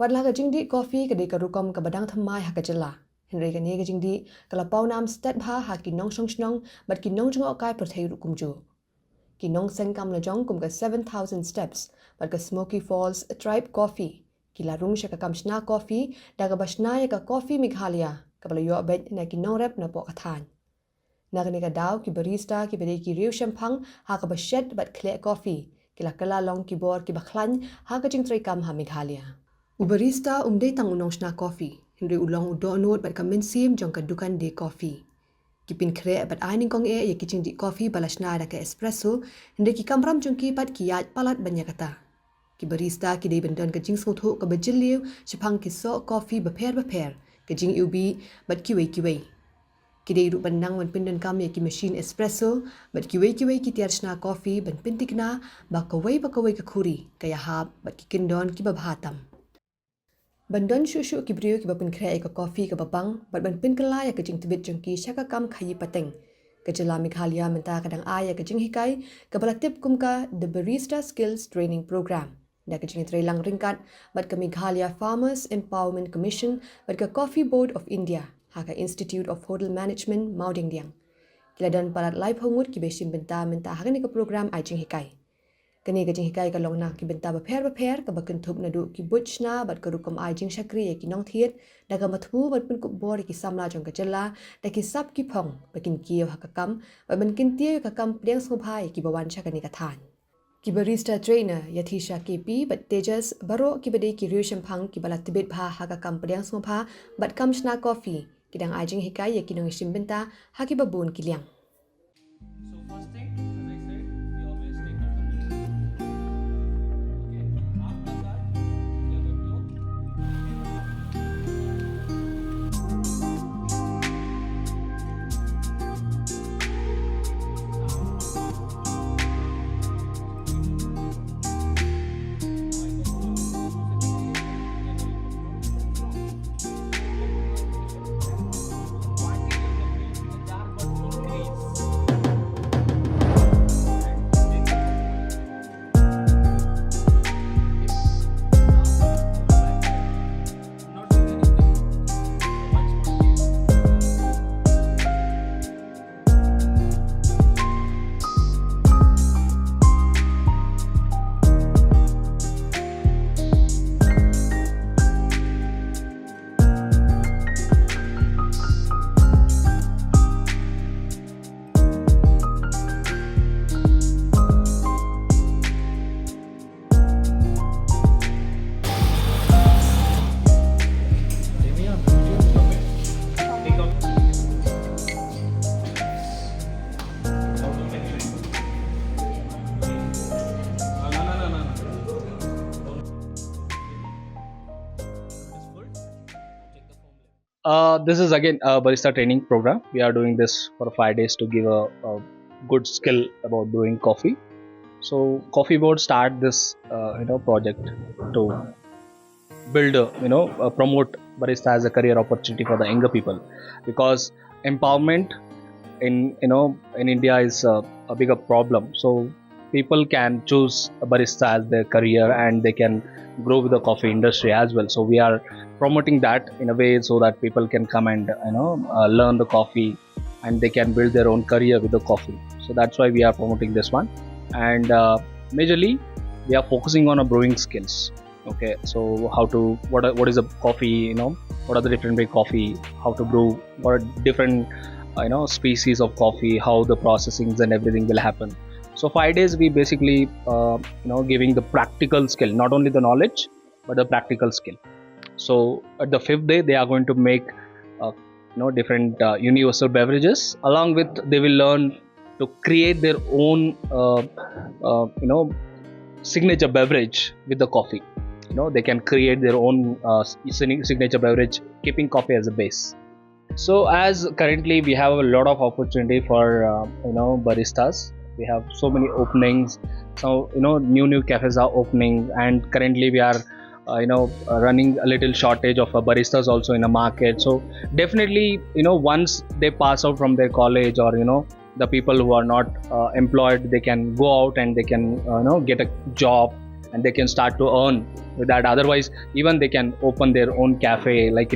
Wat laga jingdi coffee ke de karukom ke badang thamai ha ke jela. Henry ke ne ke jingdi kala Pawnam stat bha ha ki nong shong but ki nong jong okai per thai rukum ju. Ki nong sen kam la jong kum ke 7,000 steps but ke Smoky Falls tribe coffee. Ki la rung shaka kam shna coffee da ke bashna ya ka coffee Meghalaya ke bala yo bet na ki nong rep na po kathan. Na ke ne ka daw ki barista ki bede ki riu champang ha ke bashet but clear coffee. Ki la kala long ki bor ki bakhlan ha ke jing trai kam ha Meghalaya. Barista umde tang unong shna coffee. Henry ulong udo note bat kamen sim jong ka dukan de coffee. Kipin kre bat aining kong ye kitchen di coffee balashna da ka espresso. Henry ki kamram jong ki pat ki yat palat banya kata. Ki barista ki de bendon ka jing sotho ka bajil liu chipang ki so coffee baper ka jing ubi bat kiwei. Ki de ru bandang wan pindon kam ye ki machine espresso bat kiwei ki tiar shna coffee ban pintikna ba kawai ka khuri ka ya hab bat ki kindon ki babhatam. Bandon shushu ki brio ki bapin kre ka coffee ka babang bat ban pin kala ya ka jing tibit jong ki shaka kam khayi pateng ka jela Meghalaya menta kadang aya ka jing hikai ka balatip kum ka the barista skills training program da ka jing trailang ringkat bat ka Meghalaya Farmers Empowerment Commission bat ka Coffee Board of India ha ka Institute of Hotel Management Maudingdiang kila dan palat live hongut ki besim benta ha ka ni ka program ai jing hikai kani ka jing hikai ka long na ki benta baper ka bakin thup na du ki butchna bat ka rukom ai jing shakri ki nong thiet da ka mathu bat pun ku bor ki samla jong ka jella da ki sap ki phong bakin kiyo ha ka kam ba ban kin tie ka kam priang sngphai ki bawan cha kani ka than ki barista trainer Yathisha KP bat tejas baro ki bade ki riu champang ki bala tibet bha ha ka kam priang sngpha bat kam shna coffee ki dang ai jing hikai ki nong shim benta ha ki babun ki liang. This is again a barista training program. We are doing this for 5 days to give a good skill about brewing coffee. So Coffee Board start this project to build promote barista as a career opportunity for the younger people, because empowerment in India is a bigger problem. So people can choose a barista as their career and they can grow with the coffee industry as well. So we are promoting that in a way so that people can come and learn the coffee and they can build their own career with the coffee. So that's why we are promoting this one, and majorly we are focusing on a brewing skills. Okay, so what is a coffee, what are the different way coffee, how to brew, what are different species of coffee, how the processings and everything will happen. So 5 days we basically giving the practical skill, not only the knowledge but the practical skill. So at the 5th day they are going to make different universal beverages. Along with, they will learn to create their own signature beverage with the coffee. They can create their own signature beverage, keeping coffee as a base. So as currently we have a lot of opportunity for baristas. We have so many openings. So new cafes are opening, and currently we are running a little shortage of baristas also in the market. So definitely once they pass out from their college, or the people who are not employed, they can go out and they can get a job and they can start to earn with that. Otherwise, even they can open their own cafe. Like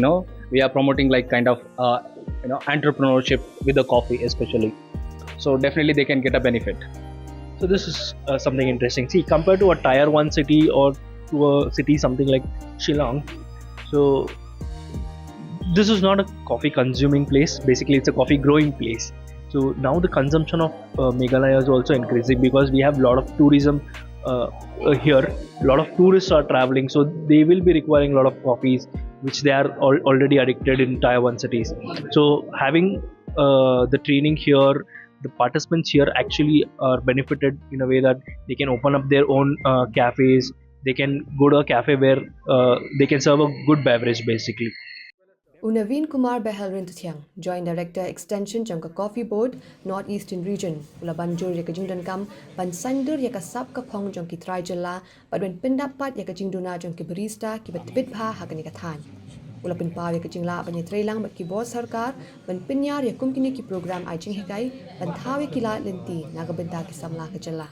we are promoting like kind of entrepreneurship with the coffee, especially. So definitely they can get a benefit. So this is something interesting. See, compared to a tier 1 city or to a city something like Shillong, so this is not a coffee consuming place. Basically, it's a coffee growing place. So now the consumption of Meghalaya is also increasing because we have a lot of tourism here. A lot of tourists are traveling, so they will be requiring a lot of coffees, which they are already addicted in tier 1 cities. So having the training here, the participants here actually are benefited in a way that they can open up their own cafes. They can go to a cafe where they can serve a good beverage basically. Unavin Kumar Behalrin Tuthiang, Joint Director Extension Jangka Coffee Board, North Eastern Region, Ulabanjur Yaka Jingdon Kam, Ban Sandur Yaka Sap Kapong Jongki Trajala, but when Pindapat Yaka Jingduna Jongki Barista, Kibat Bidha Hakanikatan. Ulapin Pa Yaka Jingla Ban Yatrelang, but Kibor Sarkar, Ban Pinyar Yakumkini Ki Program Ajing Hikai, Ban Tawi Kila Lynti, Nagabinta Kisamla Kajala.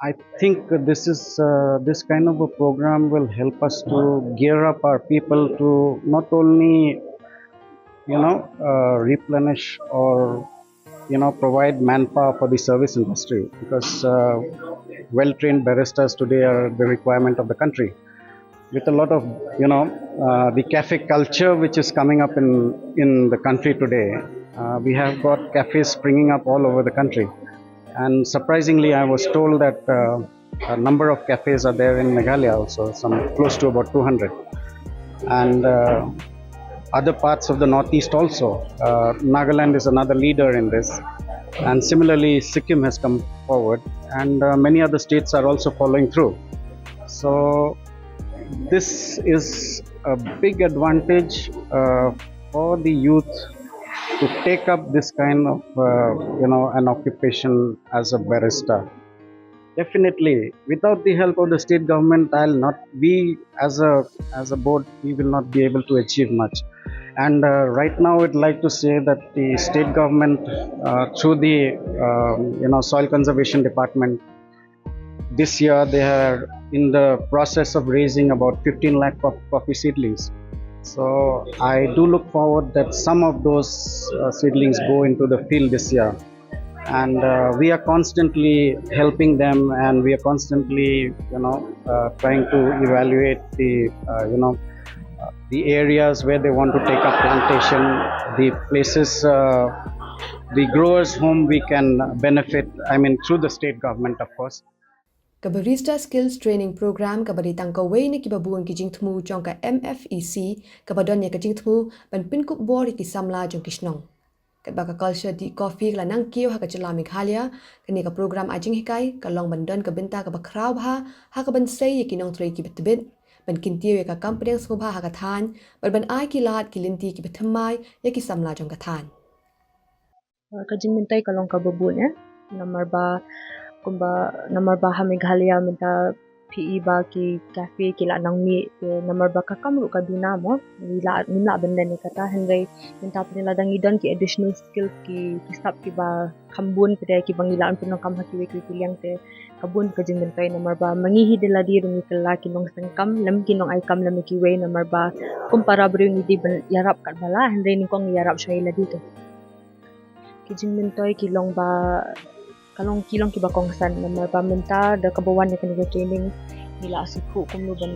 I think this kind of a program will help us to gear up our people to not only replenish or provide manpower for the service industry, because well-trained baristas today are the requirement of the country. With a lot of the cafe culture which is coming up in the country today, we have got cafes springing up all over the country. And surprisingly, I was told that a number of cafes are there in Meghalaya also, some close to about 200. And other parts of the Northeast also. Nagaland is another leader in this. And similarly, Sikkim has come forward. And many other states are also following through. So this is a big advantage for the youth to take up this kind of an occupation as a barista. Definitely, without the help of the state government, we as a board, we will not be able to achieve much. And right now, I'd like to say that the state government, through the soil conservation department, this year they are in the process of raising about 15 lakh coffee seedlings. So I do look forward that some of those seedlings go into the field this year, and we are constantly helping them, and we are constantly trying to evaluate the areas where they want to take up plantation, the places, the growers whom we can benefit, through the state government, of course. Barista Skills Training Program kabari tangkaway ni kibabuan ki jingtmu jongka MFEC kabadon ya ka jingtmu ban pinkuk bor ki samla jong kisnong. Kabaka culture di coffee la nang kiyo ha ka chila Meghalaya kani ka program ajing hikai ka long bandon ka binta ka bakraw ha ka ban say ya kinong tray ki betbit ban kintiyo ya ka kampdeng smoba ha ka than ban ai ki lat ki linti ki bethamai ya ki samla jong ka than. Ka jingmintai ka long ka babun namar ba kumba namar ba ha Meghalaya minta PE ba ki cafe ki la nang mi namar ba ka kamru ka duna mo nila benda ni kata henry minta pinila dangi don ki additional skills ki stop ki ba kambun pede ki bangilaan pinong kam ha ki we ki liang te kabun ka jing mentai namar ba mangihi de la di rumi kala ki nong sangkam lam ki nong ai kam lam ki we namar ba kumpara bru ni di yarap kat bala henry ni kong yarap shai la di to ki jing mentai ki long ba kalong kilong kiba kongsan namar ba minta da kabawan ni kanila training nila asiku kumno ban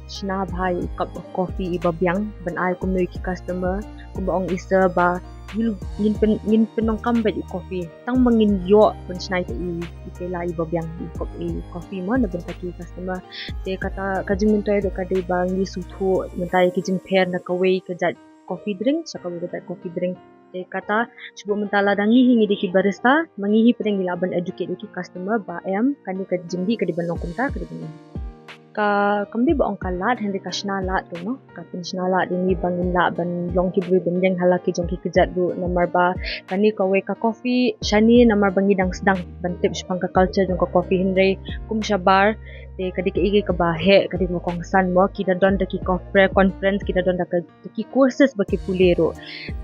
sina bhai cup of coffee iba biang ban ai kumno ki customer kumba ong isa ba ngin penong kambet coffee tang mangin yo ban sinai te ipela iba biang coffee mo na ban ki customer te kata kajing minta do kadai ba ngi sutho minta ki jing pair na kawai ka jat coffee drink saka wala coffee drink te kata cuba mentala dangi hingi diki barista mangihi pedeng ilaban educate diki customer ba am kani ka jimbi ka diban long kunta ka diban ka kambi ba ong kalat henry ka shnala to no ka pinshnala dingi bangin la ban long ki bri benjeng halaki jong ki kejat du namar ba kani ka we ka coffee shani namar bangi dang sedang ban tips pang ka culture jong ka coffee henry kum shabar te kadi ka igi ka bahe kadi mo kongsan mo kita don da ki conference kita don da ki courses ba ki pulero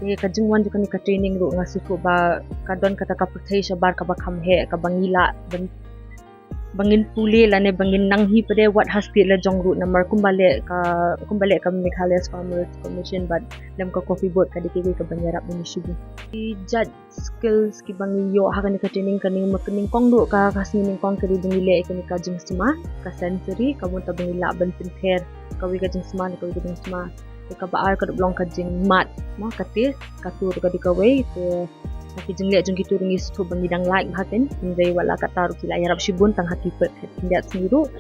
te ka jingwan ju kani ka training ro ngasuko ba ka don kata ka puthay shabar ka ba khamhe ka bangila ban bangin pulih lah ne bangin nanghi pada what hasti la jong root namar kumbalik ka Meghalaya Farmers Commission but dalam ka coffee board ka dikiki ka banyarap ni shubu ki judge skills ki bangi yo ha kan ka training ka ning makening kong do ka kasni ning kong ka di bangile ka ni ka jing sma ka sensory ka mun ta bangila ban pinter ka wi ka jing sma ka wi ka jing sma ka baar ka blong ka jing mat mo ka tis ka tur ka dikaway te Haki jenglek jeng kita ringi situ bangidang like hatin hingga wala kata ruki la yarap shibun tang haki pet hindat sendiri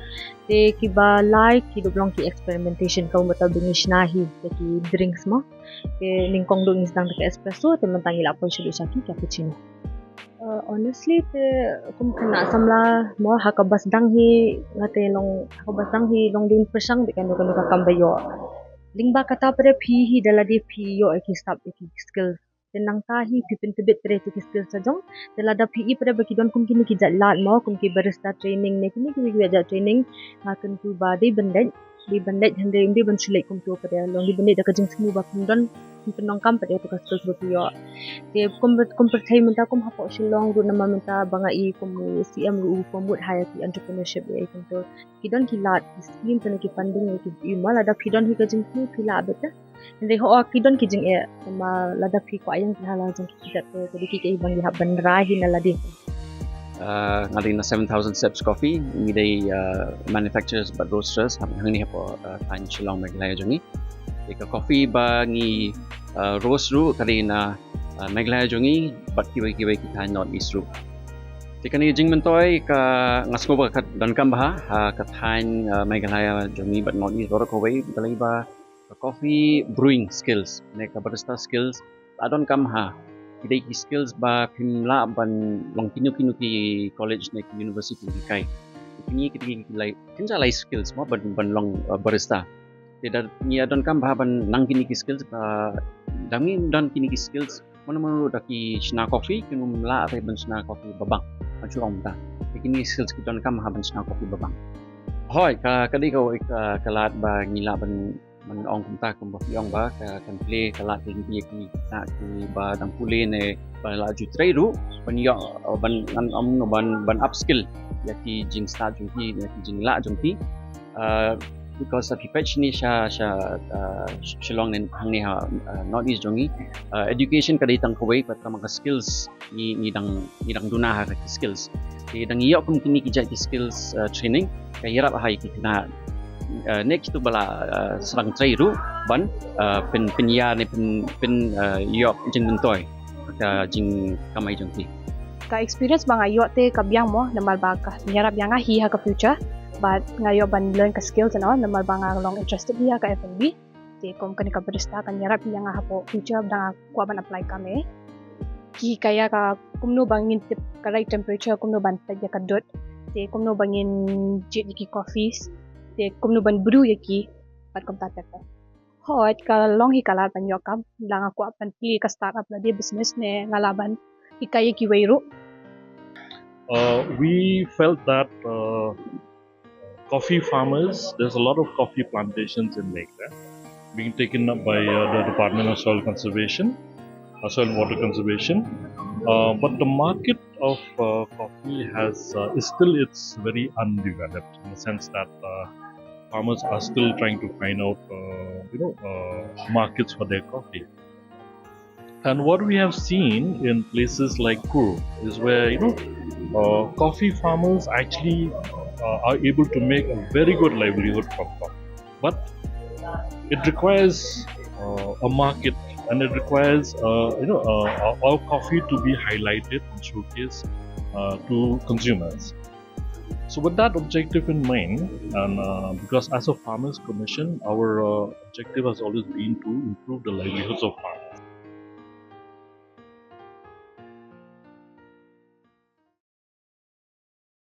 te kiba like ki doblong ki experimentation kau mata bingi shnahi te ki drinks mo te ningkong do ngi sedang ke espresso te mentang ila pun shulu shaki cappuccino honestly te kum kena samla mo hakabas dang hi ngate long hakabas dang hi long din persang bikan do kan kambayo lingba kata pada phi hi daladi phi yo ki stop ki skill tenang tahi pipin tebet tere tu skill sajong telada PE pada bagi don kum kini ki lat mo kum ki barista training ne kini ki aja training ngaken tu ba di bendet hande indi ban sulai kum tu pada long di bendet da kajing semu ba kum don penong kam pada tu skill tu yo te kum perthai minta kum hapo Shillong ru nama minta bangai kum CM ru promote higher ki entrepreneurship ye kum tu ki don ki lat scheme tu ki funding ki mala da pidon hi kajing semu pila beta Hindi ho kidon kijing sama lada pi ko ayang kihala jang kikat to jadi kike ibang lihat banderahi na ladi ngadi na 7,000 steps coffee ni day manufacturers but roasters hang ni hapo tan Shillong Meghalaya jongi ika coffee ba ngi roast ru kadi na Meghalaya jongi but kiwai kita not east ru tikani jing mentoy ka ngasko ba kat dan kam ba ka tan Meghalaya jongi but not east ro ko wai balai ba coffee brewing skills neka barista skills adon kam ha idai ki skills ba phimla ban long kinu ki college nek university ki kai kini ki lai kinja lai skills mo ban long barista tidak ni adon kam ba ban nang kini ki skills ba dami don kini ki skills mana da ki chna coffee kinum la ai ban chna coffee babang achurong ta kini skills ki don kam ha ban chna coffee babang hoi ka kadi ko kalat ba ngila ban man ong kumta kum ba yong ba ka kan play kala ting bi ki ta ki ba dang puli ne ba la ju trai ru ban yo ban an om no ban upskill ya ki jing start ju ki ya ki jing la jung ti because of patch ni sha Shillong nen hang ni ha not is jongi education ka ditang ko wei pat ka mga skills ni dang duna ha ka skills ti dang yo kum kini ki ja ki skills training ka hirap hai ki na next tu bala serang trai ru ban pen ya ne pen yok jing mentoy ka jing kamai jong ti ka experience bang ayo te kabyang mo namal baka nyarap yang hi ha ka future but ngayo ban learn ka skills no namal bang long interested hi ka F&B te kom kan ka barista kan nyarap yang ha po future bang ko ban apply kame ki kaya ka kumno bangin tip ka right temperature kumno ban ta ka dot te kumno bangin jit ki coffees te kumno ban brew yaki pat kom ta ta hot ka long hi kala ban yokam lang ako apan pili ka startup na di business ne ngalaban ikay ki wayro we felt that coffee farmers, there's a lot of coffee plantations in Meghalaya being taken up by the Department of Soil Conservation, Soil and Water Conservation, but the market of coffee is still it's very undeveloped in the sense that farmers are still trying to find out markets for their coffee. And what we have seen in places like Kuru is where coffee farmers actually are able to make a very good livelihood from coffee, but it requires a market, and it requires our coffee to be highlighted and showcased to consumers. So with that objective in mind, and because as a Farmers Commission, our objective has always been to improve the livelihoods of farmers.